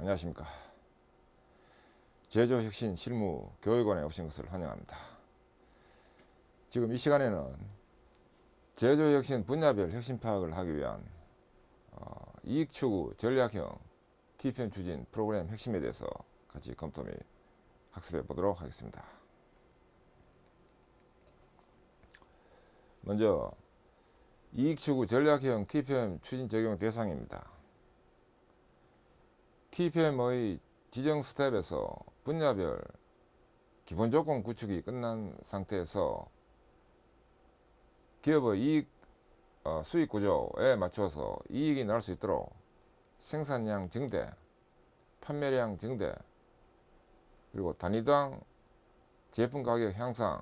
안녕하십니까. 제조혁신 실무 교육원에 오신 것을 환영합니다. 지금 이 시간에는 제조혁신 분야별 혁신 파악을 하기 위한 이익추구 전략형 TPM 추진 프로그램 핵심에 대해서 같이 검토 및 학습해 보도록 하겠습니다. 먼저 이익추구 전략형 TPM 추진 적용 대상입니다. TPM의 지정 스텝에서 분야별 기본 조건 구축이 끝난 상태에서 기업의 이익 수익 구조에 맞춰서 이익이 날 수 있도록 생산량 증대, 판매량 증대, 그리고 단위당 제품 가격 향상,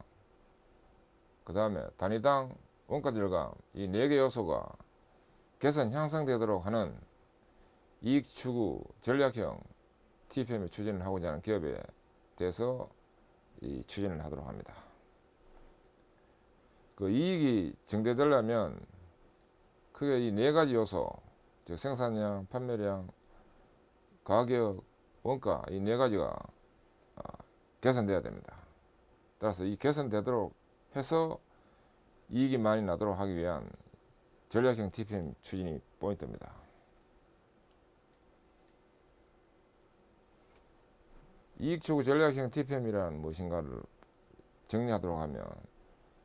그 다음에 단위당 원가 절감, 이 4개 요소가 개선 향상되도록 하는 이익 추구 전략형 TPM을 추진을 하고자 하는 기업에 대해서 이 추진을 하도록 합니다. 그 이익이 증대되려면 크게 이 4가지 요소, 즉 생산량, 판매량, 가격, 원가, 이 4가지가 개선돼야 됩니다. 따라서 이 개선되도록 해서 이익이 많이 나도록 하기 위한 전략형 TPM 추진이 포인트입니다. 이익추구 전략형 TPM이란 무엇인가를 정리하도록 하면,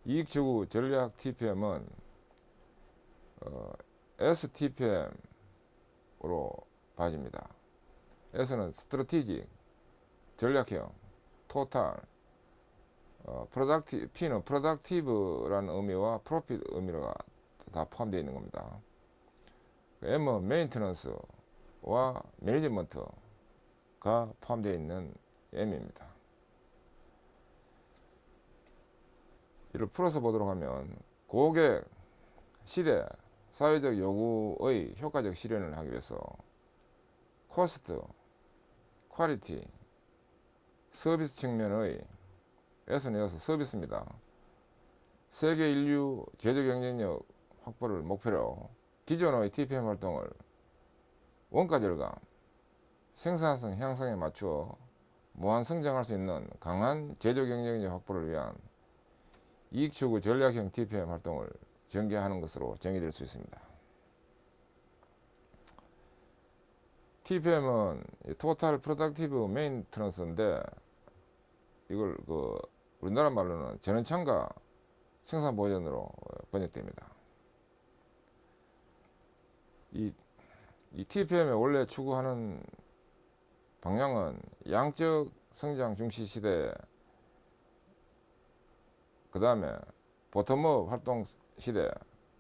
이익추구 전략 TPM은 STPM으로 봐집니다. S는 스트래티직, 전략형, 토탈, P는 프로덕티브라는 의미와 프로핏 의미가 다 포함되어 있는 겁니다. M은 메인테넌스와 매니지먼트가 포함되어 있는 M입니다. 이를 풀어서 보도록 하면, 고객, 시대, 사회적 요구의 효과적 실현을 하기 위해서 코스트, 퀄리티, 서비스 측면의 S는 이어서 서비스입니다. 세계 인류 제조 경쟁력 확보를 목표로 기존의 TPM 활동을 원가 절감, 생산성 향상에 맞추어 무한 성장할 수 있는 강한 제조 경쟁력 확보를 위한 이익추구 전략형 TPM 활동을 전개하는 것으로 정의될 수 있습니다. TPM은 토탈 프로덕티브 메인테넌스인데, 이걸 우리나라 말로는 전원참가 생산 보전으로 번역됩니다. 이 TPM에 원래 추구하는 방향은 양적 성장 중시 시대, 그 다음에 보텀업 활동 시대,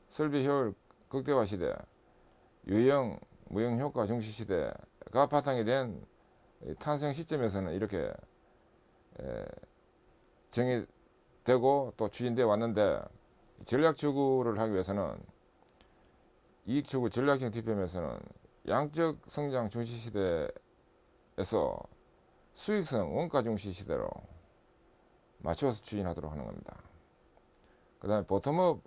설비 효율 극대화 시대, 유형 무형 효과 중시 시대가 바탕이 된 탄생 시점에서는 이렇게 정의되고 또 추진되어 왔는데, 전략 추구를 하기 위해서는 이익 추구 전략형 TPM에서는 양적 성장 중시 시대에서 수익성 원가 중시 시대로 맞춰서 추진하도록 하는 겁니다. 그 다음에 보텀업,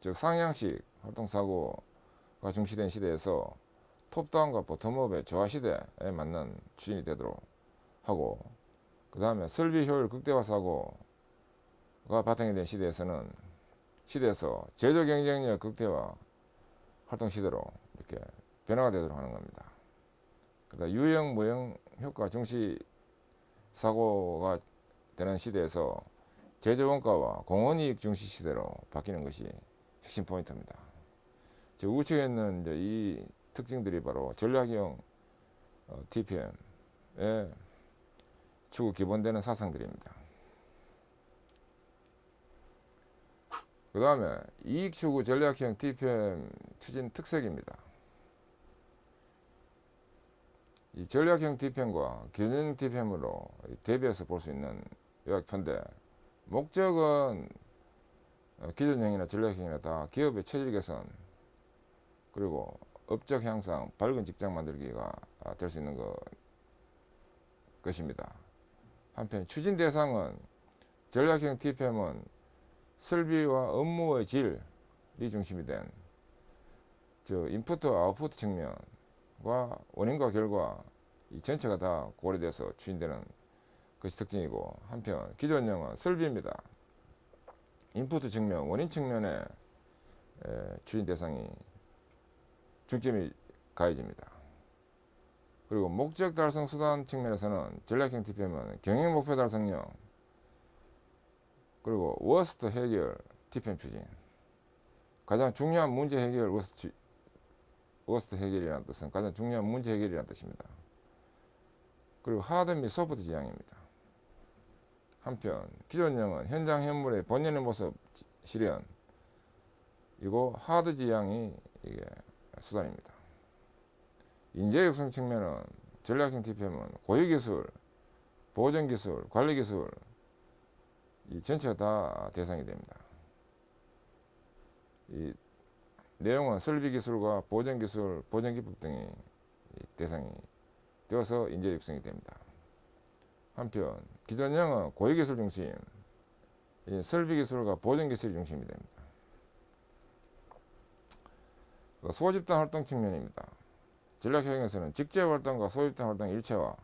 즉 상향식 활동사고가 중시된 시대에서 톱다운과 보텀업의 조화 시대에 맞는 추진이 되도록 하고, 그 다음에 설비 효율 극대화 사고가 바탕이 된 시대에서 제조 경쟁력 극대화 활동 시대로 이렇게 변화가 되도록 하는 겁니다. 그 다음 유형 무형 효과 중시 사고가 되는 시대에서 제조 원가와 공원이익 중시 시대로 바뀌는 것이 핵심 포인트입니다. 저 우측에 있는 이제 이 특징들이 바로 전략형 TPM의 추구 기본되는 사상들입니다. 그 다음에 이익추구 전략형 TPM 추진 특색입니다. 이 전략형 TPM과 기존형 TPM으로 대비해서 볼 수 있는 요약표인데, 목적은 기존형이나 전략형이나 다 기업의 체질 개선, 그리고 업적 향상, 밝은 직장 만들기가 될 수 있는 것입니다. 한편 추진 대상은, 전략형 TPM은 설비와 업무의 질이 중심이 된 인풋과 아웃풋 측면과 원인과 결과, 이 전체가 다 고려돼서 추진되는 것이 특징이고, 한편 기존형은 설비입니다. 인푸트 측면, 원인 측면에 추진 대상이 중점이 가해집니다. 그리고 목적 달성 수단 측면에서는 전략형 TPM은 경영 목표 달성형, 그리고 워스트 해결 TPM 추진, 가장 중요한 문제 해결, 워스트 해결이라는 뜻은 가장 중요한 문제 해결이라는 뜻입니다. 그리고 하드 및 소프트 지향입니다. 한편 기존형은 현장 현물의 본연의 모습 실현, 이고 하드 지향이 이게 수단입니다. 인재 육성 측면은 전략형 TPM은 고유기술, 보존기술, 관리기술, 이 전체가 다 대상이 됩니다. 이 내용은 설비기술과 보존기술, 보존기법 등이 대상이 되어서 인재 육성이 됩니다. 한편 기존형은 고유기술 중심, 설비기술과 보존기술이 중심이 됩니다. 소집단 활동 측면입니다. 전략형에서는 직제활동과 소집단 활동 일체화가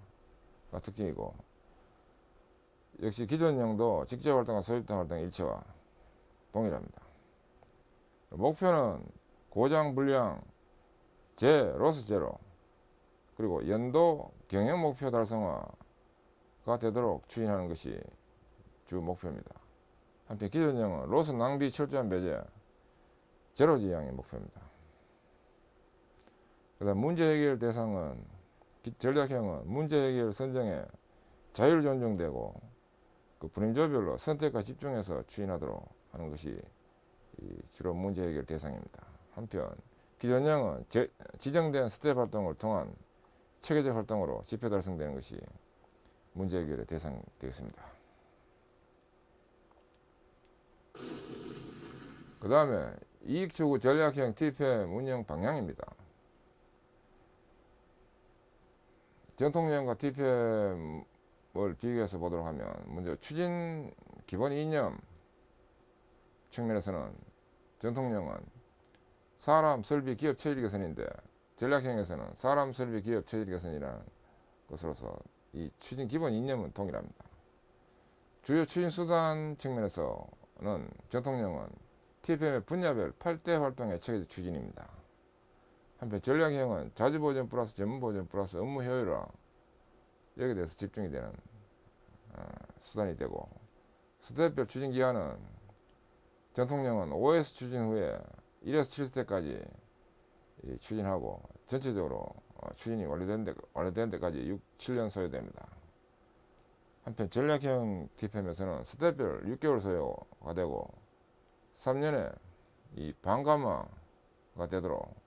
특징이고, 역시 기존형도 직제활동과 소집단 활동 일체화 동일합니다. 목표는 고장 불량 로스 제로, 그리고 연도 경영 목표 달성화가 되도록 추진하는 것이 주 목표입니다. 한편 기존형은 로스 낭비 철저한 배제, 제로 지향이 목표입니다. 그다음 문제 해결 대상은 전략형은 문제 해결 선정에 자율 존중되고 그 분임조별로 선택과 집중해서 추진하도록 하는 것이 주로 문제 해결 대상입니다. 한편 기존형은 지정된 스텝 활동을 통한 체계적 활동으로 지표 달성되는 것이 문제 해결의 대상이 되겠습니다. 그 다음에 이익추구 전략형 TPM 운영 방향입니다. 전통형과 TPM을 비교해서 보도록 하면, 먼저 추진 기본 이념 측면에서는 전통형은 사람, 설비, 기업 체질 개선인데, 전략형에서는 사람, 설비, 기업 체질 개선이라는 것으로서 이 추진 기본 이념은 동일합니다. 주요 추진 수단 측면에서는 전통형은 TPM의 분야별 8대 활동의 체계적 추진입니다. 한편 전략형은 자주보전 플러스 전문보전 플러스 업무 효율화, 여기에 대해서 집중이 되는 수단이 되고, 스텝별 추진 기한은 전통형은 5에서 추진 후에 1에서 7스텝까지 추진하고, 전체적으로 추진이 완료된 데까지 6, 7년 소요됩니다. 한편 전략형 TPM에서는 스텝별 6개월 소요가 되고 3년에 이 반감화가 되도록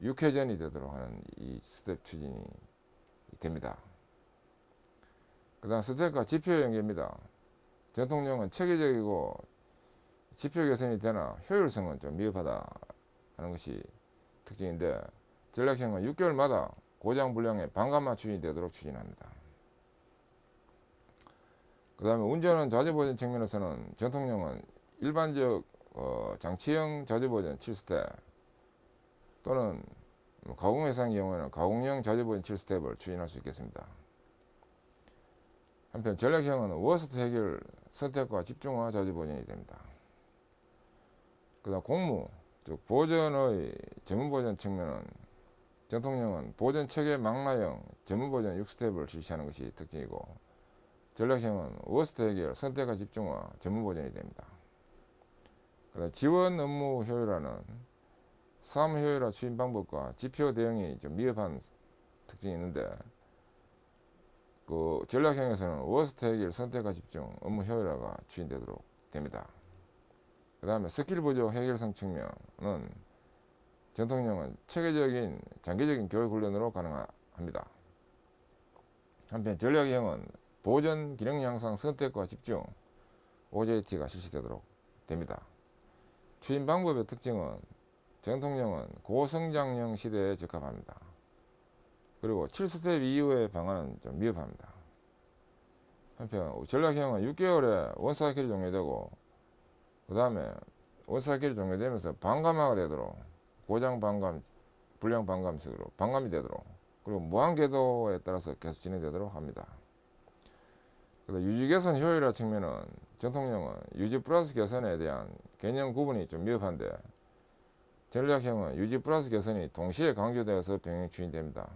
6회전이 되도록 하는 이 스텝 추진이 됩니다. 그 다음 스텝과 지표 연계입니다. 전통형은 체계적이고 지표 개선이 되나 효율성은 좀 미흡하다 하는 것이 특징인데, 전략형은 6개월마다 고장 불량의 반감화 추진이 되도록 추진합니다. 그 다음에 운전은 자주보전 측면에서는 전통형은 일반적 장치형 자주보전 7스텝, 또는 가공회사의 경우에는 가공형 자주보전 7스텝을 추진할 수 있겠습니다. 한편 전략형은 워스트 해결 선택과 집중화 자주보전이 됩니다. 그 다음 공무, 즉 보전의 전문보전 측면은 전통형은 보전체계 망라형 전문보전 6스텝을 실시하는 것이 특징이고, 전략형은 워스트 해결 선택과 집중화 전문보전이 됩니다. 그 다음 지원 업무 효율화는 사무 효율화 추진 방법과 지표 대응이 좀 미흡한 특징이 있는데, 그 전략형에서는 워스트 해결 선택과 집중 업무 효율화가 추진되도록 됩니다. 그 다음에 스킬 부족 해결성 측면은 전통형은 체계적인 장기적인 교육 훈련으로 가능합니다. 한편 전략형은 보전 기능 향상 선택과 집중 OJT가 실시되도록 됩니다. 추진 방법의 특징은 전통형은 고성장형 시대에 적합합니다. 그리고 7스텝 이후의 방안은 좀 미흡합니다. 한편 전략형은 6개월에 원사이클이 종료되고, 그 다음에 원사이클이 종료되면서 반감화가 되도록 고장 반감, 불량 반감식으로 반감이 되도록, 그리고 무한 궤도에 따라서 계속 진행되도록 합니다. 그래서 유지 개선 효율화 측면은 전통형은 유지 플러스 개선에 대한 개념 구분이 좀 미흡한데, 전략형은 유지 플러스 개선이 동시에 강조되어서 병행 추진됩니다.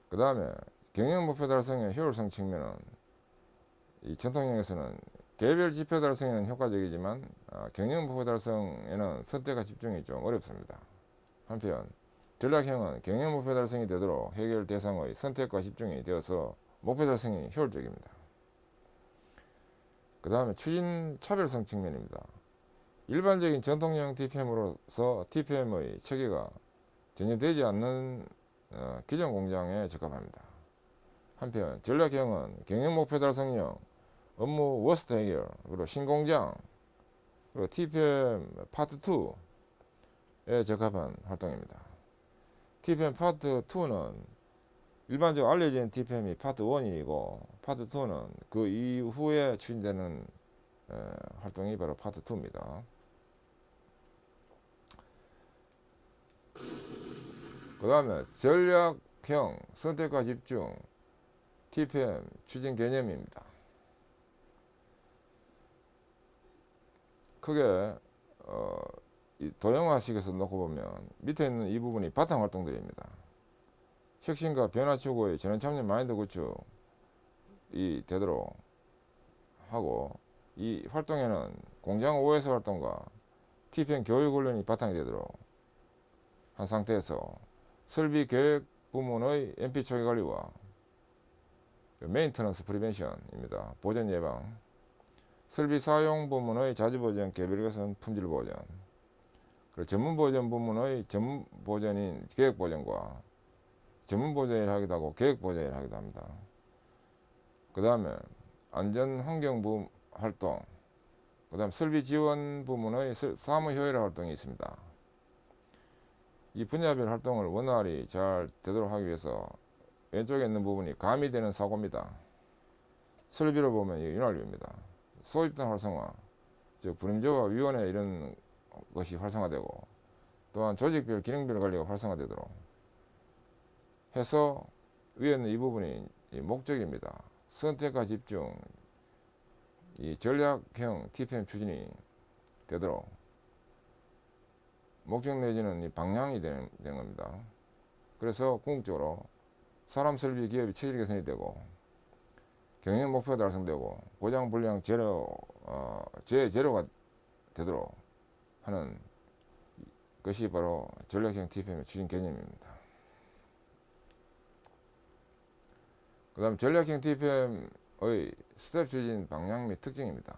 그 다음에 경영 목표 달성의 효율성 측면은 이 전통형에서는 개별 지표 달성에는 효과적이지만 경영 목표 달성에는 선택과 집중이 좀 어렵습니다. 한편 전략형은 경영 목표 달성이 되도록 해결 대상의 선택과 집중이 되어서 목표 달성이 효율적입니다. 그 다음에 추진 차별성 측면입니다. 일반적인 전통형 TPM으로서 TPM의 체계가 전혀 되지 않는 기존 공장에 적합합니다. 한편 전략형은 경영 목표 달성형, 업무 워스트 해결, 그리고 신공장, 그리고 TPM 파트 2에 적합한 활동입니다. TPM 파트 2는 일반적으로 알려진 TPM이 파트 1이고, 파트 2는 그 이후에 추진되는 활동이 바로 파트 2입니다. 그 다음에 전략형 선택과 집중 TPM 추진 개념입니다. 크게 도형화식에서 놓고 보면 밑에 있는 이 부분이 바탕 활동들입니다. 혁신과 변화 추구의 전원 참여 마인드 구축이 되도록 하고, 이 활동에는 공장 OS 활동과 TPM 교육 훈련이 바탕이 되도록 한 상태에서 설비 계획 부문의 MP 초기 관리와 메인터넌스 프리벤션입니다. 보전 예방, 설비 사용 부문의 자주 보전, 개별 개선, 품질 보전, 그리고 전문 보전 부문의 전문 보전인 계획 보전과 전문 보전을 하기도 하고 계획 보전을 하기도 합니다. 그 다음에 안전 환경 활동, 그 다음 설비 지원 부문의 사무 효율화 활동이 있습니다. 이 분야별 활동을 원활히 잘 되도록 하기 위해서 왼쪽에 있는 부분이 가미되는 사고입니다. 설비로 보면 윤활유입니다. 소집단 활성화, 즉 분임조합 위원회 이런 것이 활성화되고, 또한 조직별 기능별 관리가 활성화되도록 해서 위에 있는 이 부분이 목적입니다. 선택과 집중, 이 전략형 TPM 추진이 되도록 목적 내지는 이 방향이 되는 겁니다. 그래서 궁극적으로 사람 설비 기업이 체질 개선이 되고, 경영 목표가 달성되고, 고장 불량 제로가 되도록 하는 것이 바로 전략형 TPM의 추진 개념입니다. 그 다음 전략형 TPM의 스텝 추진 방향 및 특징입니다.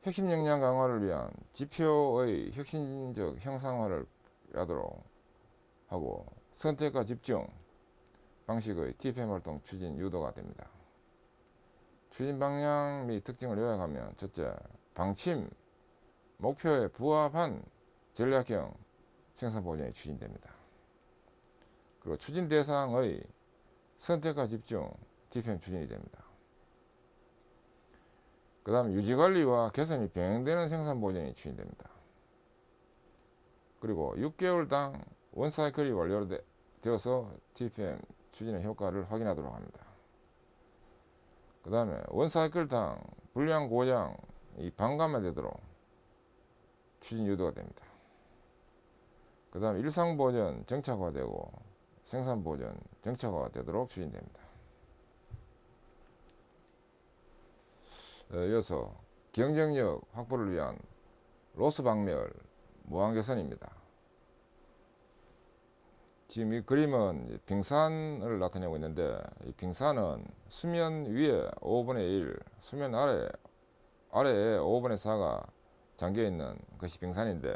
핵심 역량 강화를 위한 지표의 혁신적 형상화를 하도록 하고, 선택과 집중 방식의 TPM 활동 추진 유도가 됩니다. 추진 방향 및 특징을 요약하면, 첫째, 방침, 목표에 부합한 전략형 생산 보전이 추진됩니다. 그리고 추진 대상의 선택과 집중 TPM 추진이 됩니다. 그 다음에 유지관리와 개선이 병행되는 생산 보전이 추진됩니다. 그리고 6개월당 원사이클이 완료되어서 TPM 추진의 효과를 확인하도록 합니다. 그 다음에 원사이클당 불량 고장이 반감화되도록 추진 유도가 됩니다. 그 다음에 일상보전 정착화되고 생산보전 정착화가 되도록 추진됩니다. 이어서 경쟁력 확보를 위한 로스 박멸 무한 개선입니다. 지금 이 그림은 빙산을 나타내고 있는데, 이 빙산은 수면 위에 5분의 1, 수면 아래에 5분의 4가 잠겨 있는 것이 빙산인데,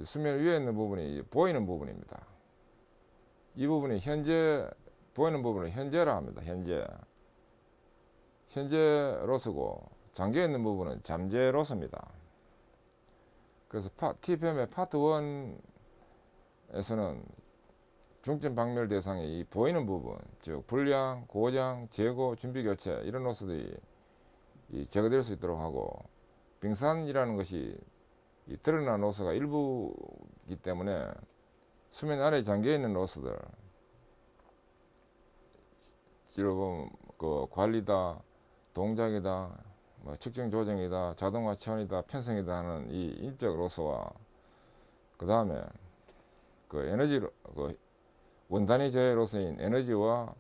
수면 위에 있는 부분이 보이는 부분입니다. 이 부분이 현재 보이는 부분을 현재라 합니다. 현재 로스고, 잠겨 있는 부분은 잠재 로스입니다. 그래서 TPM의 파트 1에서는 중점 박멸 대상이 이 보이는 부분, 즉 불량, 고장, 재고, 준비 교체 이런 로스들이 제거될 수 있도록 하고, 빙산이라는 것이 이 드러난 로스가 일부이기 때문에 수면 아래에 잠겨 있는 로스들, 지로 보면 그 관리다, 동작이다, 뭐 측정 조정이다, 자동화 치환이다, 편성이다 하는 이 인적 로스와 그 다음에 그 에너지 그 원단위 저해 로스인 에너지와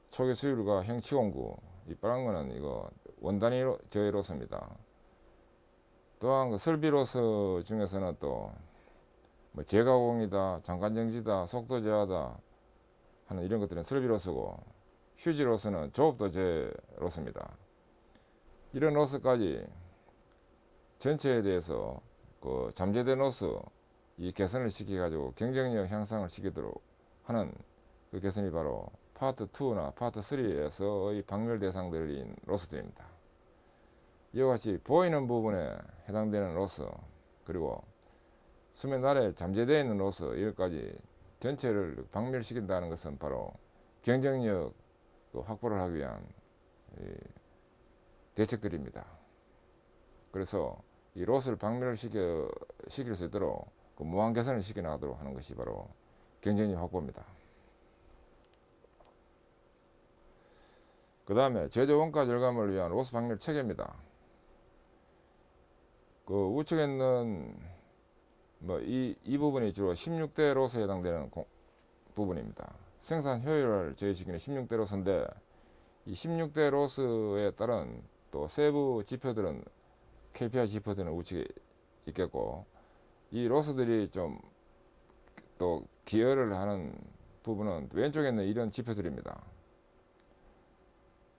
초기 수율과 형치공구, 이 빨간 거는 이거 원단위 저해 로스입니다. 또한 그 설비 로스 중에서는 또 뭐 재가공이다, 장관정지다, 속도 저하다 하는 이런 것들은 설비 로스고, 휴지 로스는 조업도 저해 로스입니다. 이런 로스까지 전체에 대해서 그 잠재된 로스 이 개선을 시켜 가지고 경쟁력 향상을 시키도록 하는 그 개선이 바로 파트 2나 파트 3에서의 박멸 대상들인 로스들입니다. 이와 같이 보이는 부분에 해당되는 로스, 그리고 수면 아래 잠재되어 있는 로스, 이것까지 전체를 박멸시킨다는 것은 바로 경쟁력 확보를 하기 위한 대책들입니다. 그래서 이 로스를 박멸시킬 수 있도록 그 무한 개선을 시켜 나가도록 하는 것이 바로 경쟁력 확보입니다. 그 다음에 제조 원가 절감을 위한 로스 박멸 체계입니다. 그 우측에 있는 이 부분이 주로 16대 로스에 해당되는 부분입니다. 생산 효율을 제시키는 16대 로스인데, 이 16대 로스에 따른 또 세부 지표들은 KPI 지표들은 우측에 있겠고, 이 로스들이 좀 또 기여를 하는 부분은 왼쪽에 있는 이런 지표들입니다.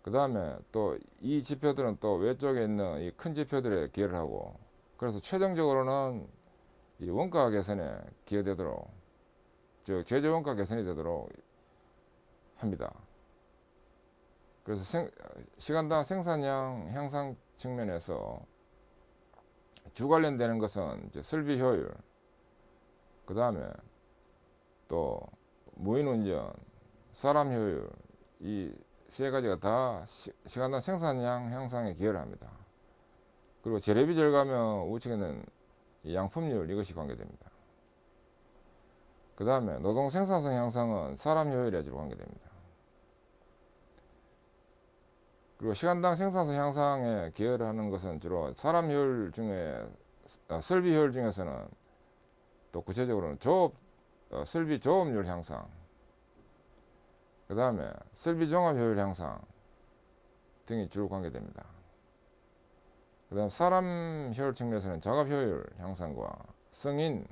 그 다음에 또 이 지표들은 또 왼쪽에 있는 이 큰 지표들에 기여를 하고, 그래서 최종적으로는 이 원가 개선에 기여되도록, 즉 제조 원가 개선이 되도록 합니다. 그래서 시간당 생산량 향상 측면에서 주 관련되는 것은 이제 설비 효율, 그 다음에 또 무인 운전, 사람 효율, 이 세 가지가 다 시간당 생산량 향상에 기여를 합니다. 그리고 재래비 절감은 우측에는 양품률, 이것이 관계됩니다. 그 다음에 노동 생산성 향상은 사람 효율에 주로 관계됩니다. 그리고 시간당 생산성 향상에 기여를 하는 것은 주로 사람 효율 중에 설비 효율 중에서는 또 구체적으로는 설비 조업률 향상, 그 다음에 설비 종합 효율 향상 등이 주로 관계됩니다. 그 다음 사람 효율 측면에서는 작업 효율 향상과 성인,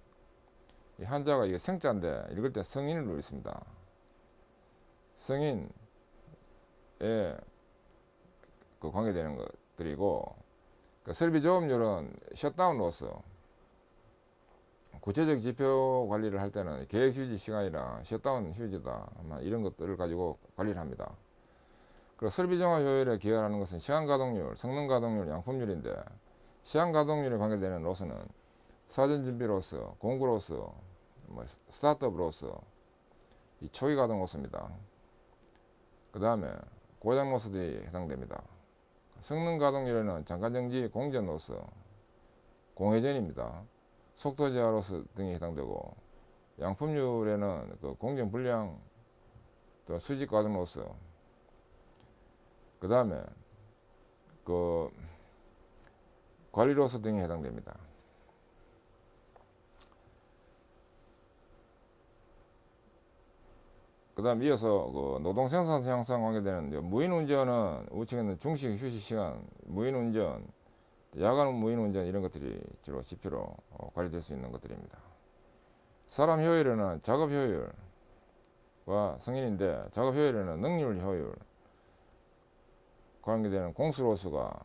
이 한자가 이게 성자인데 읽을 때 성인을 누르습니다. 성인에 그 관계되는 것들이고, 그 설비 조업률은 셧다운 로스, 구체적 지표 관리를 할 때는 계획 휴지 시간이라 셧다운 휴지다, 이런 것들을 가지고 관리를 합니다. 그리고 설비 종합 효율에 기여하는 것은 시간 가동률, 성능 가동률, 양품률인데, 시간 가동률에 관계되는 로스는 사전 준비 로스, 공구 로스, 스타트업 로스, 이 초기 가동 로스입니다. 그 다음에 고장 로스들이 해당됩니다. 성능 가동률에는 잠깐정지, 공전 로스, 공회전입니다. 속도 제한 로스 등이 해당되고, 양품률에는 그 공정 불량, 또 수직 과정 로스, 그 다음에 그 관리 로스 등이 해당됩니다. 그 다음 이어서 그 노동 생산성 향상 관계되는 무인 운전은 우측에는 중식 휴식 시간, 무인 운전, 야간 무인 운전, 이런 것들이 주로 지표로 관리될 수 있는 것들입니다. 사람 효율에는 작업 효율과 성인인데, 작업 효율에는 능률 효율 관계되는 공수 로스가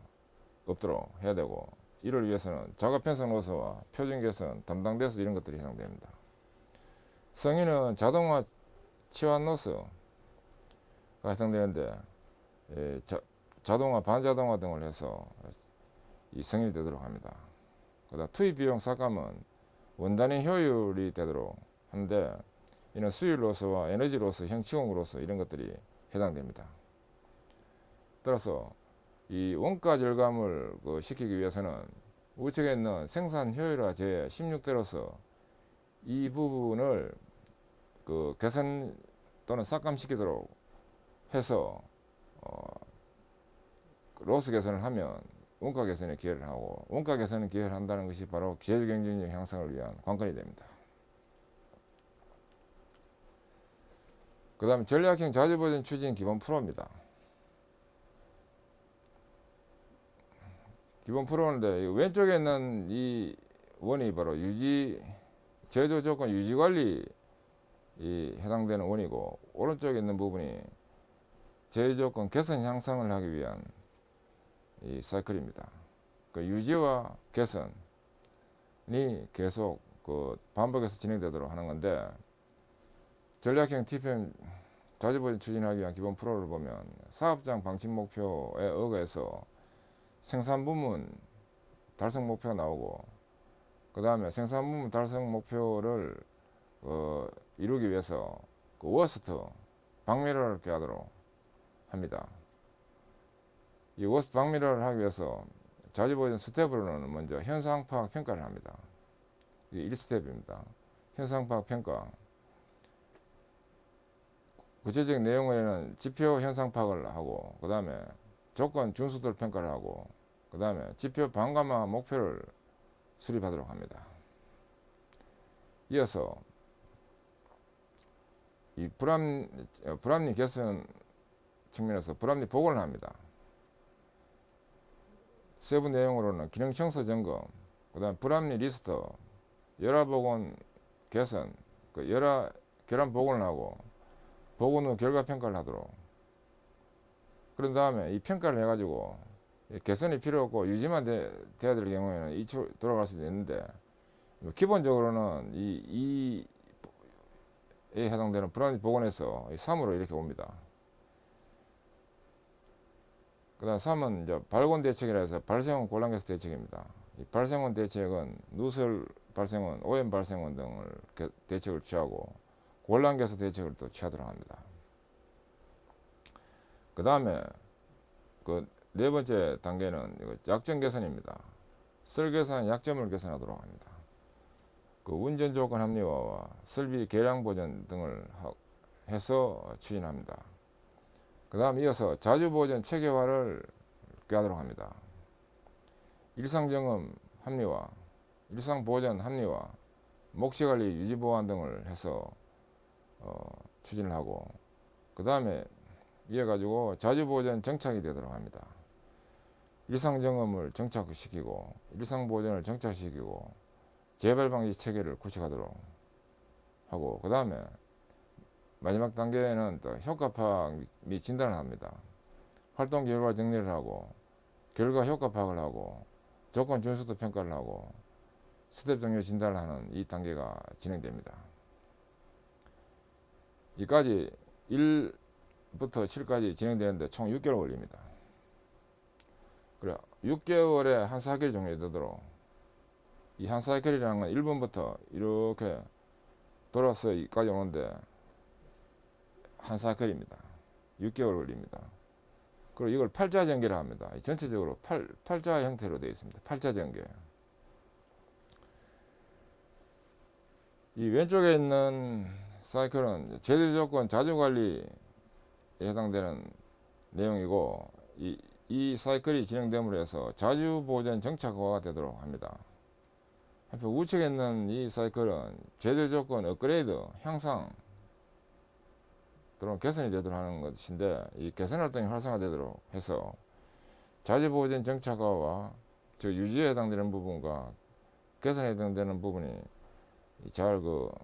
없도록 해야 되고, 이를 위해서는 작업 편성 로스와 표준 개선, 담당 대수, 이런 것들이 해당됩니다. 성인은 자동화 치환 로스가 해당되는데, 자동화, 반자동화 등을 해서 이 성인이 되도록 합니다. 그다음 투입 비용 삭감은 원단위 효율이 되도록 하는데, 이는 수율 로스와 에너지 로스, 형치공구 로스, 이런 것들이 해당됩니다. 따라서 이 원가 절감을 시키기 위해서는 우측에 있는 생산 효율화 제 16대로서 이 부분을 그 개선 또는 삭감시키도록 해서 로스 개선을 하면 원가 개선에 기여를 하고, 원가 개선에 기여를 한다는 것이 바로 제조 경쟁력 향상을 위한 관건이 됩니다. 그 다음에 전략형 자주보전 추진 기본 프로입니다. 기본 프로인데 왼쪽에 있는 이 원이 바로 제조 조건 유지 관리 해당되는 원이고, 오른쪽에 있는 부분이 제조 조건 개선 향상을 하기 위한 이 사이클입니다. 그 유지와 개선이 계속 그 반복해서 진행되도록 하는 건데, 전략형 TPM 자주보전 추진하기 위한 기본 프로를 보면 사업장 방침 목표에 의거해서 생산 부문 달성 목표가 나오고, 그 다음에 생산 부문 달성 목표를 이루기 위해서 그 워스트 박밀화를 꾀하도록 합니다. 이 워스트 박밀화를 하기 위해서 자주보전 스텝으로는 먼저 현상 파악 평가를 합니다. 이게 1스텝입니다. 현상 파악 평가. 구체적인 내용에는 지표 현상 파악을 하고, 그 다음에 조건 준수도를 평가를 하고, 그 다음에 지표 반감화 목표를 수립하도록 합니다. 이어서 이 불합리 개선 측면에서 불합리 복원을 합니다. 세부 내용으로는 기능 청소 점검, 그 다음 불합리 리스트, 열화 복원 개선, 그 열화 결함 복원을 하고, 복원 후 결과 평가를 하도록. 그런 다음에 이 평가를 해가지고 개선이 필요 없고 유지만 돼야 될 경우에는 이쪽으로 돌아갈 수도 있는데, 기본적으로는 이에 해당되는 불합리 복원에서 3으로 이렇게 옵니다. 그 다음 3은 이제 발곤 대책이라 해서 발생원 곤란 개선 대책입니다. 이 발생원 대책은 누설 발생원, 오염 발생원 등을 대책을 취하고, 곤란 개선 대책을 또 취하도록 합니다. 그 다음에 그 네 번째 단계는 약점 개선입니다. 설계상 약점을 개선하도록 합니다. 그 운전 조건 합리화와 설비 개량 보전 등을 해서 추진합니다. 그 다음 이어서 자주보전 체계화를 꾀하도록 합니다. 일상점검 합리화, 일상보전 합리화, 목시관리 유지보완 등을 해서 추진을 하고, 그 다음에 이어가지고 자주보전 정착이 되도록 합니다. 일상점검을 정착시키고, 일상보전을 정착시키고, 재발방지 체계를 구축하도록 하고, 그 다음에 마지막 단계는 또 효과 파악 및 진단을 합니다. 활동 결과 정리를 하고, 결과 효과 파악을 하고, 조건 준수도 평가를 하고, 스텝 종료 진단을 하는 이 단계가 진행됩니다. 이까지 1부터 7까지 진행되는데 총 6개월 걸립니다. 그래, 6개월에 한 사이클 종료되도록, 이 한 사이클이라는 건 1번부터 이렇게 돌아서 여기까지 오는데 한 사이클입니다. 6개월 걸립니다. 그리고 이걸 팔자 전개를 합니다. 전체적으로 팔자 형태로 되어 있습니다. 팔자 전개. 이 왼쪽에 있는 사이클은 제조 조건 자주 관리에 해당되는 내용이고, 이 사이클이 진행됨으로 해서 자주보전 정착화가 되도록 합니다. 한편 우측에 있는 이 사이클은 제조 조건 업그레이드, 향상 또는 개선이 되도록 하는 것인데, 이 개선 활동이 활성화되도록 해서 자주보전 정착화와 유지에 해당되는 부분과 개선에 해당되는 부분이 잘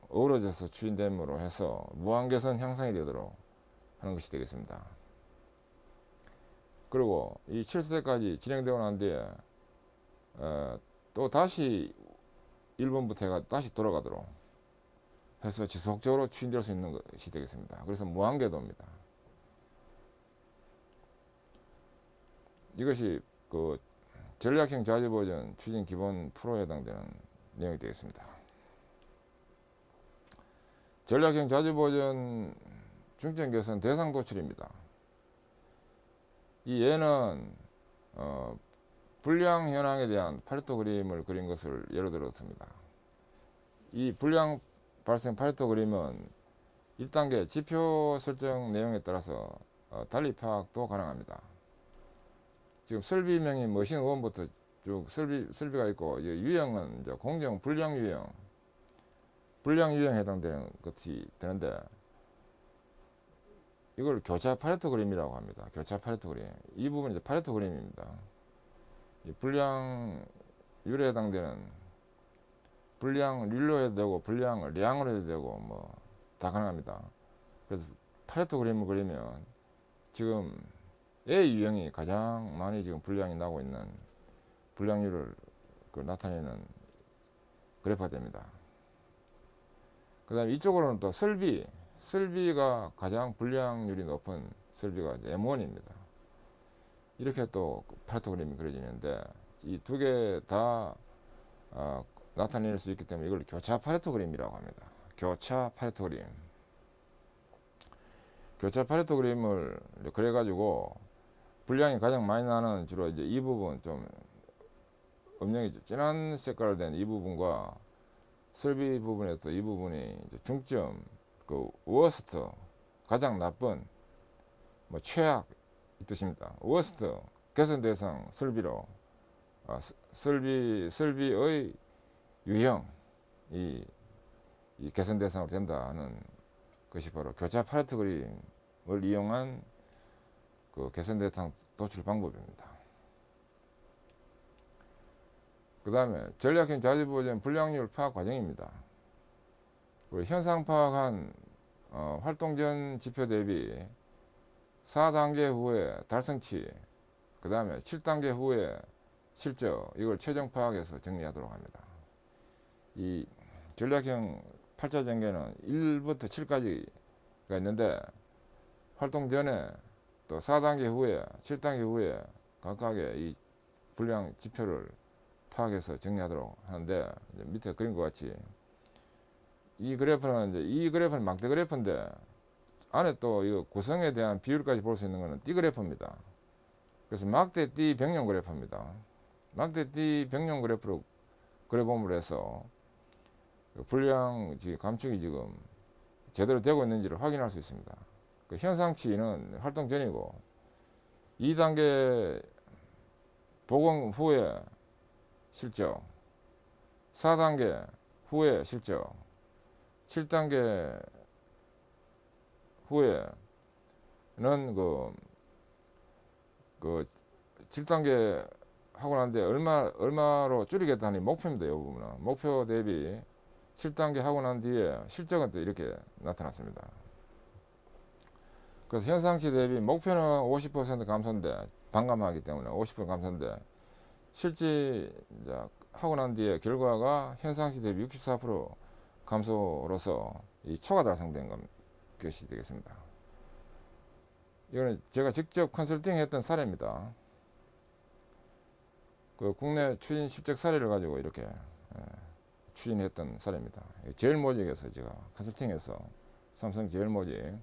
어우러져서 추진됨으로 해서 무한개선 향상이 되도록 하는 것이 되겠습니다. 그리고 이 7세대까지 진행되고 난 뒤에 또 다시 1번부터 해가 다시 돌아가도록 해서 지속적으로 추진될 수 있는 것이 되겠습니다. 그래서 무한궤도입니다. 이것이 그 전략형 자주보전 추진 기본 프로에 해당되는 내용이 되겠습니다. 전략형 자주보전 중점 개선 대상 도출입니다. 이 예는 불량 현황에 대한 파레토 그림을 그린 것을 예로 들었습니다. 이 불량 발생 파레토 그림은 1단계 지표 설정 내용에 따라서 달리 파악도 가능합니다. 지금 설비명이 머신 5번부터 쭉 설비가 있고, 유형은 이제 공정 불량 유형, 불량 유형에 해당되는 것이 되는데, 이걸 교차 파레토 그림이라고 합니다. 교차 파레토 그림. 이 부분이 이제 파레토 그림입니다. 이 불량 율에 해당되는 불량 률로 해도 되고 불량 량으로 해도 되고 뭐 다 가능합니다. 그래서 파레토 그림을 그리면 지금 A 유형이 가장 많이 지금 불량이 나고 있는 불량률을 나타내는 그래프가 됩니다. 그 다음에 이쪽으로는 또 설비가 가장 불량률이 높은 설비가 M1입니다. 이렇게 또 파레토 그림이 그려지는데, 이 두 개 다 나타낼 수 있기 때문에 이걸 교차 파레토 그림이라고 합니다. 교차 파레토 그림. 교차 파레토 그림을 그래가지고 불량이 가장 많이 나는 주로 이제 이 부분, 좀 음영이 진한 색깔로 된 이 부분과 설비 부분에서 이 부분이 이제 중점, 워스트, 가장 나쁜, 뭐 최악 이 뜻입니다. 워스트, 개선 대상 설비로 설비의 유형, 이 개선 대상으로 된다는 것이 바로 교차 파레토 그림을 이용한 그 개선 대상 도출 방법입니다. 그 다음에 전략형 자주보전 불량률 파악 과정입니다. 우리 현상 파악한 활동 전 지표 대비 4단계 후에 달성치, 그 다음에 7단계 후에 실적, 이걸 최종 파악해서 정리하도록 합니다. 이 전략형 8자 전개는 1부터 7까지가 있는데, 활동 전에 또 4단계 후에 7단계 후에 각각의 이 불량 지표를 파악해서 정리하도록 하는데, 이제 밑에 그림과 같이 이 그래프는 막대 그래프인데, 안에 또 이 구성에 대한 비율까지 볼 수 있는 것은 띠 그래프입니다. 그래서 막대띠 병렬 그래프입니다. 막대띠 병렬 그래프로 그려봄으로 해서 불량 감축이 지금 제대로 되고 있는지를 확인할 수 있습니다. 그 현상치는 활동 전이고, 2단계 복원 후에 실적, 4단계 후에 실적, 7단계 후에는 그 7단계 하고 난데 얼마로 줄이겠다는 목표입니다. 이 부분은 목표 대비 7단계 하고 난 뒤에 실적은 또 이렇게 나타났습니다. 그래서 현상치 대비 목표는 50% 감소인데, 반감하기 때문에 50% 감소인데, 실제 이제 하고 난 뒤에 결과가 현상치 대비 64% 감소로서 이 초과 달성된 것이 되겠습니다. 이거는 제가 직접 컨설팅 했던 사례입니다. 그 국내 추진 실적 사례를 가지고 이렇게 추진했던 사례입니다. 제일모직에서 제가 컨설팅해서, 삼성 제일모직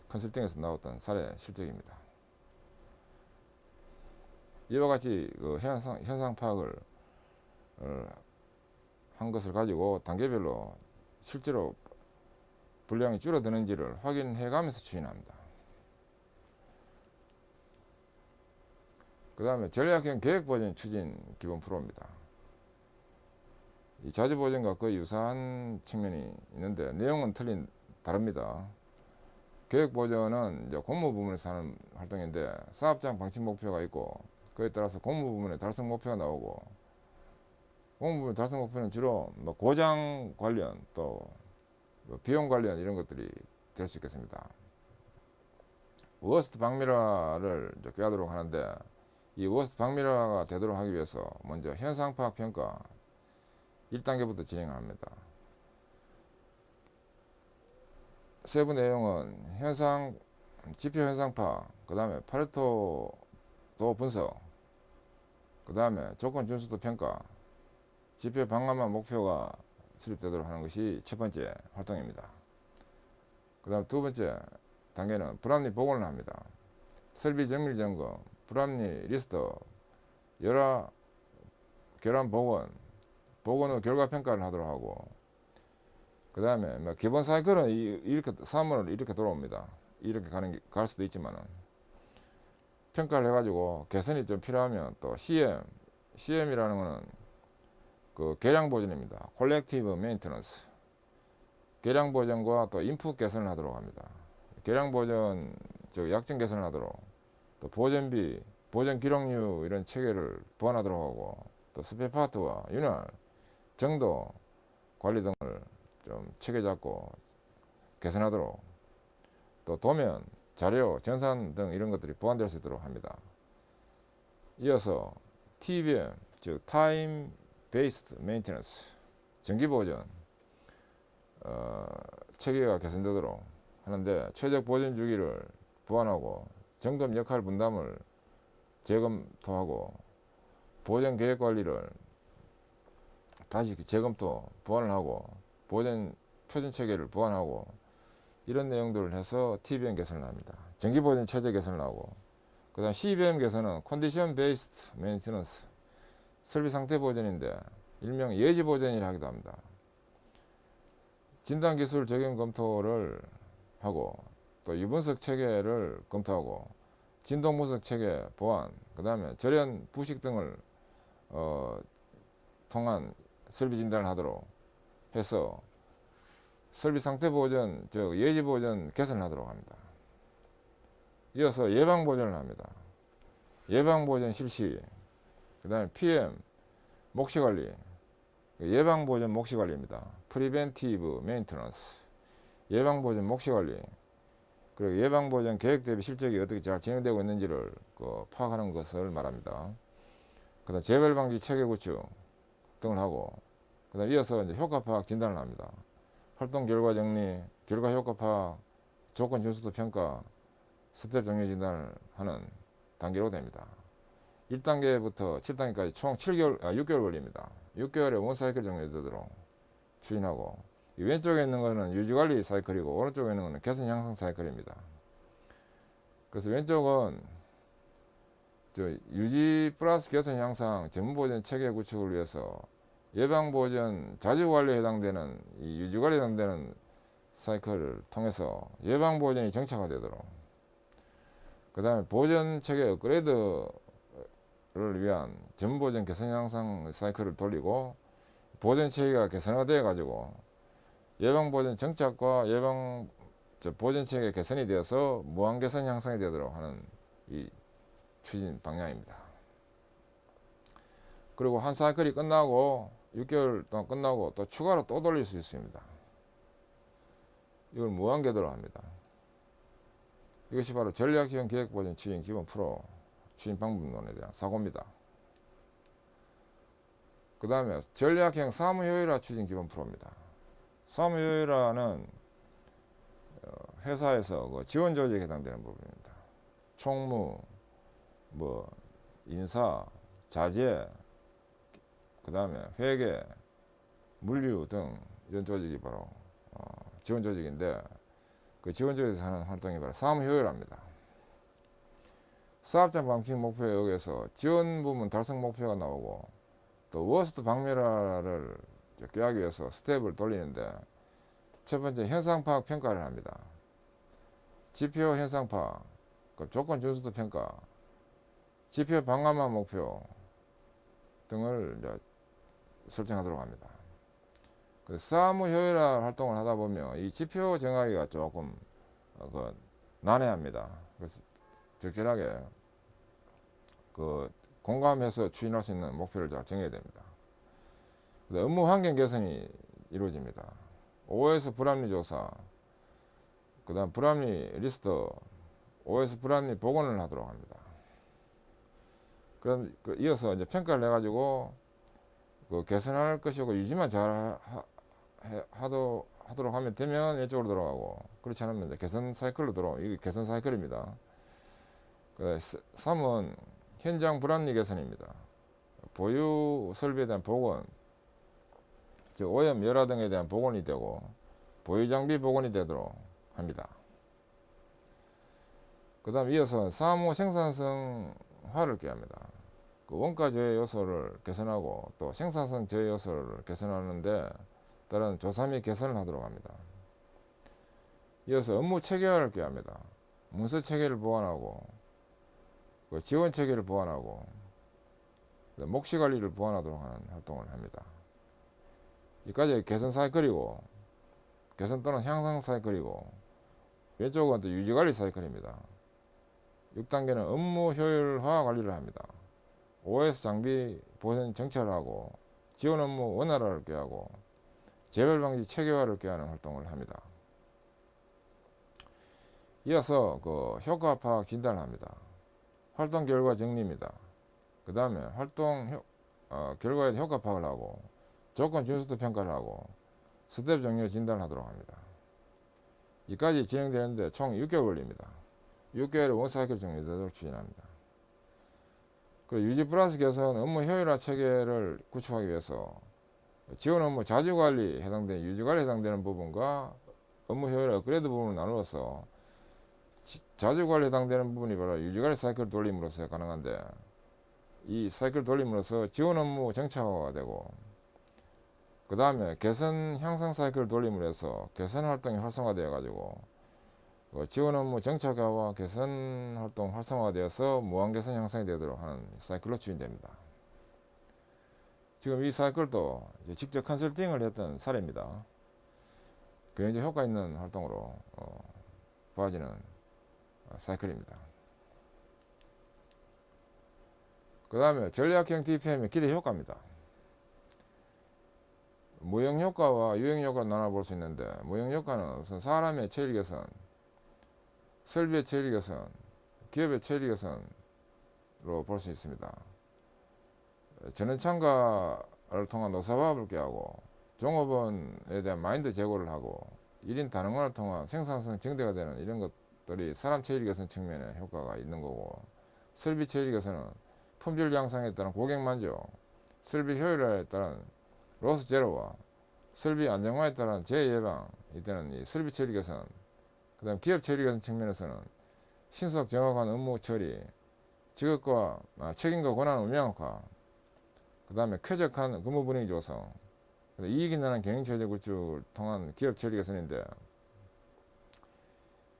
컨설팅에서 나왔던 사례 실적입니다. 이와 같이 그 현상 파악을 한 것을 가지고 단계별로 실제로 불량이 줄어드는지를 확인해 가면서 추진합니다. 그 다음에 전략형 계획보전 추진 기본 프로입니다. 이 자주보전과 거의 유사한 측면이 있는데 내용은 다릅니다. 계획보전은 이제 공모 부문에서 하는 활동인데, 사업장 방침 목표가 있고, 그에 따라서 공모 부문의 달성 목표가 나오고, 공모 부문 달성 목표는 주로 뭐 고장 관련, 또 비용 관련 이런 것들이 될 수 있겠습니다. 워스트 박미라를 꾀하도록 하는데, 이 워스트 박미라가 되도록 하기 위해서 먼저 현상 파악 평가 1단계부터 진행합니다. 세부 내용은 지표 현상 파악, 그 다음에 파레토 도 분석, 그 다음에 조건 준수도 평가, 지표 방감한 목표가 수립되도록 하는 것이 첫 번째 활동입니다. 그 다음 두 번째 단계는 불합리 복원을 합니다. 설비 정밀 점검, 불합리 리스트, 열화 결함 복원 후 결과 평가를 하도록 하고, 그 다음에 뭐 기본 사이클은 이렇게 3월을 이렇게 돌아옵니다. 이렇게 갈 수도 있지만은, 평가를 해가지고 개선이 좀 필요하면 또 CM이라는 거는 그 개량 보전입니다. 콜렉티브 메인테넌스. 개량 보전과 또 인풋 개선을 하도록 합니다. 개량 보전, 약정 개선을 하도록, 또 보전비, 보전 기록류 이런 체계를 보완하도록 하고, 또 스페파트와 윤활, 정도 관리 등을 좀 체계 잡고 개선하도록, 또 도면, 자료, 전산 등 이런 것들이 보완될 수 있도록 합니다. 이어서 TBM, 즉 타임 베이스드 메인테넌스, 정기 보전 체계가 개선되도록 하는데, 최적 보전 주기를 보완하고 점검 역할 분담을 재검토하고, 보전 계획 관리를 다시 재검토 보완을 하고, 보전 표준 체계를 보완하고, 이런 내용들을 해서 TBM 개선을 합니다. 정기 보전 체제 개선을 하고, 그 다음 CBM 개선은 컨디션 베이스드 메인테넌스, 설비 상태 보전인데 일명 예지 보전이라 하기도 합니다. 진단 기술 적용 검토를 하고, 또 유분석 체계를 검토하고, 진동 분석 체계 보완, 그 다음에 절연 부식 등을 통한 설비 진단을 하도록 해서 설비 상태 보전, 즉 예지 보전 개선을 하도록 합니다. 이어서 예방 보전을 합니다. 예방 보전 실시, 그 다음에 PM 목시 관리, 예방 보전 목시 관리입니다. 프리벤티브 메인테넌스, 예방 보전 목시 관리, 그리고 예방 보전 계획 대비 실적이 어떻게 잘 진행되고 있는지를 파악하는 것을 말합니다. 그다음 재발 방지 체계 구축 등을 하고, 그다음 이어서 이제 효과 파악 진단을 합니다. 활동 결과 정리, 결과 효과 파악, 조건 준수도 평가, 스텝 정리 진단을 하는 단계로 됩니다. 1단계부터 7단계까지 총 6개월 걸립니다. 6개월에 원 사이클 정리되도록 추진하고, 이 왼쪽에 있는 것은 유지관리 사이클이고, 오른쪽에 있는 것은 개선 향상 사이클입니다. 그래서 왼쪽은 유지 플러스 개선 향상 전문보전 체계 구축을 위해서 예방보전 자주관리에 해당되는 이 유지관리에 해당되는 사이클을 통해서 예방보전이 정착화되도록, 그 다음에 보전 체계 업그레이드를 위한 전문보전 개선 향상 사이클을 돌리고, 보전 체계가 개선화되어 가지고 예방보전 정착과 보전 체계 개선이 되어서 무한 개선 향상이 되도록 하는 이 추진 방향입니다. 그리고 한 사이클이 끝나고 6개월 동안 끝나고 또 추가로 또 돌릴 수 있습니다. 이걸 무한 궤도로 합니다. 이것이 바로 전략형 기획보전 추진 기본 프로 추진 방법론에 대한 사고입니다. 그 다음에 전략형 사무효율화 추진 기본 프로입니다. 사무효율화는 회사에서 그 지원 조직에 해당되는 부분입니다. 총무, 인사, 자재, 그 다음에 회계, 물류 등 이런 조직이 바로 지원 조직인데, 그 지원 조직에서 하는 활동이 바로 사무효율화입니다. 사업장 방침 목표에 의해서 지원 부문 달성 목표가 나오고, 또 워스트 박멸화를 꾀하기 위해서 스텝을 돌리는데, 첫 번째 현상 파악 평가를 합니다. 지표 현상 파악, 조건 준수도 평가, 지표 방감화 목표 등을 설정하도록 합니다. 사무 효율화 활동을 하다 보면 이 지표 정하기가 조금 난해합니다. 그래서 적절하게 공감해서 추진할 수 있는 목표를 잘 정해야 됩니다. 업무 환경 개선이 이루어집니다. OS 불합리 조사, 그 다음 불합리 리스트, OS 불합리 복원을 하도록 합니다. 그럼 이어서 이제 평가를 해가지고 개선할 것이고, 유지만 잘 하도록 하면 되면 왼쪽으로 돌아가고, 그렇지 않으면 이제 개선 사이클로 돌아오고, 이게 개선 사이클입니다. 3은 현장 불합리 개선입니다. 보유 설비에 대한 복원, 즉 오염 열화 등에 대한 복원이 되고, 보유 장비 복원이 되도록 합니다. 그 다음 이어서 사무 생산성화를 꾀합니다. 그 원가 저해 요소를 개선하고 또 생산성 저해 요소를 개선하는데 따른 조사 및 개선을 하도록 합니다. 이어서 업무 체계화를 꾀합니다. 문서 체계를 보완하고 그 지원 체계를 보완하고 몫시 관리를 보완하도록 하는 활동을 합니다. 이까지 개선 사이클이고 개선 또는 향상 사이클이고 왼쪽은 또 유지 관리 사이클입니다. 6단계는 업무 효율화 관리를 합니다. OS 장비 보존 정찰을 하고 지원 업무 원활화를 꾀하고 재별 방지 체계화를 꾀하는 활동을 합니다. 이어서 그 효과 파악 진단을 합니다. 활동 결과 정리입니다. 그 다음에 활동 결과에 효과 파악을 하고 조건 준수도 평가를 하고 스텝 종료 진단을 하도록 합니다. 이까지 진행되는데 총 6개월 걸립니다. 6개월에 원사이클 종료되도록 추진합니다. 그리고 유지 플러스 개선 업무 효율화 체계를 구축하기 위해서 지원 업무 자주관리에 해당되는 유지관리에 해당되는 부분과 업무 효율화 업그레이드 부분을 나누어서 자주관리에 해당되는 부분이 바로 유지관리 사이클 돌림으로써 가능한데 이 사이클 돌림으로써 지원 업무 정착화가 되고 그 다음에 개선 향상 사이클 돌림을 해서 개선 활동이 활성화되어 가지고 지원 업무 정착화와 개선 활동 활성화되어서 무한 개선 향상이 되도록 하는 사이클로 추진됩니다. 지금 이 사이클도 직접 컨설팅을 했던 사례입니다. 굉장히 효과 있는 활동으로 보아지는 사이클입니다. 그 다음에 전략형 DPM의 기대 효과입니다. 모형 효과와 유형 효과를 나눠볼 수 있는데 모형 효과는 우선 사람의 체질 개선, 설비의 체질 개선, 기업의 체질 개선으로 볼 수 있습니다. 전원 참가를 통한 노사화합을 꾀하고 종업원에 대한 마인드 제고를 하고 1인 단원을 통한 생산성 증대가 되는 이런 것들이 사람 체질 개선 측면에 효과가 있는 거고 설비 체질 개선은 품질 향상에 따른 고객 만족, 설비 효율화에 따른 로스 제로와 설비 안정화에 따른 재해 예방 이때는 이 설비 체질 개선 그 다음 기업 체질 개선 측면에서는 신속 정확한 업무 처리 직업과 책임과 권한 음양화 그 다음에 쾌적한 근무 분위기 조성 이익이 나는 경영체제 구축을 통한 기업 체질 개선인데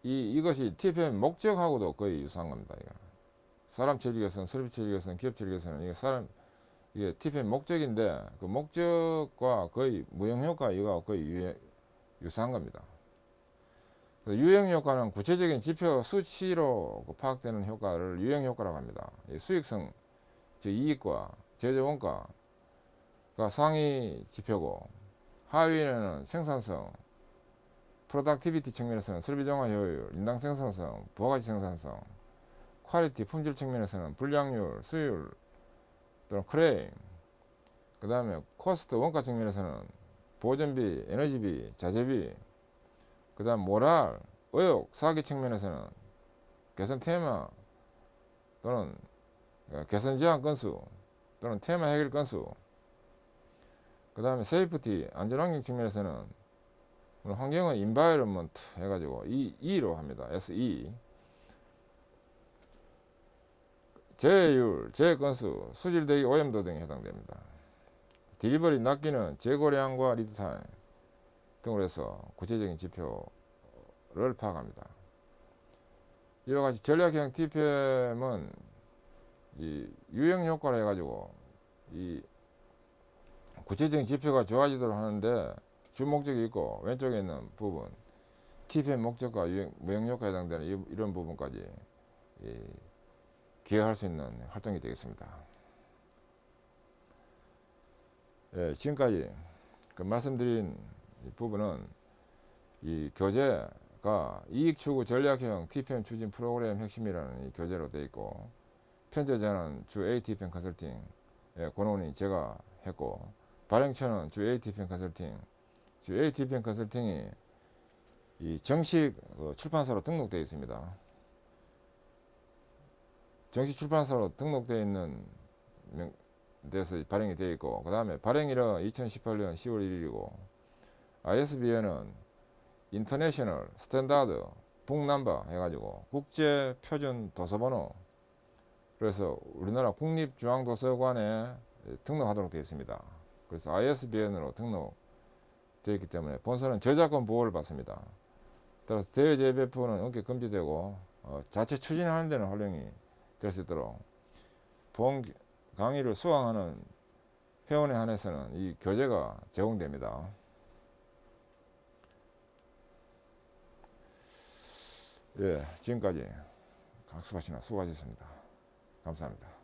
이것이 TPM 목적하고도 거의 유사한 겁니다. 이거. 사람 체질 개선, 설비 체질 개선, 기업 체질 개선은 이게 TPM 목적인데 그 목적과 거의 무형 효과 이거하고 거의 유사한 겁니다. 유형 효과는 구체적인 지표 수치로 파악되는 효과를 유형 효과라고 합니다. 수익성, 즉 이익과 제조 원가가 상위 지표고 하위에는 생산성, 프로덕티비티 측면에서는 설비 정화 효율, 인당 생산성, 부가가치 생산성, 퀄리티 품질 측면에서는 불량률, 수율 또는 클레임, 그 다음에 코스트 원가 측면에서는 보존비, 에너지비, 자재비, 그 다음 모랄, 의욕, 사기 측면에서는 개선 테마 또는 개선 제한 건수 또는 테마 해결 건수, 그 다음에 세이프티, 안전환경 측면에서는 환경은 인바이러먼트 해가지고 E로 합니다. SE. 재해율, 재해 건수, 수질 대기 오염도 등에 해당됩니다. 딜리버리 낚기는 재고량과 리드타임 등으로 해서 구체적인 지표를 파악합니다. 이와 같이 전략형 TPM은 이 유형 효과를 해가지고 이 구체적인 지표가 좋아지도록 하는데 주 목적이 있고 왼쪽에 있는 부분 TPM 목적과 무형 효과에 해당되는 이런 부분까지 기여할 수 있는 활동이 되겠습니다. 예, 지금까지 말씀드린 부분은 이 교재가 이익 추구 전략형 TPM 추진 프로그램 핵심이라는 이 교재로 되어 있고 편제자는 주 ATPM 컨설팅 권원이 제가 했고 발행처는 주 ATPM 컨설팅 주 ATPM 컨설팅이 이 정식 출판사로 등록되어 있습니다. 정식 출판사로 등록되어 있는 데서 발행이 되어 있고 그 다음에 발행일은 2018년 10월 1일이고 ISBN은 인터내셔널 스탠다드 북 넘버 해가지고 국제 표준 도서번호 그래서 우리나라 국립중앙도서관에 등록하도록 되어 있습니다. 그래서 ISBN으로 등록되어 있기 때문에 본서는 저작권 보호를 받습니다. 따라서 대외 재배포는 엄격 금지되고 자체 추진하는 데는 활용이 될 수 있도록 본 강의를 수강하는 회원에 한해서는 이 교재가 제공됩니다. 예, 지금까지 각수밭이나 수고하셨습니다. 감사합니다.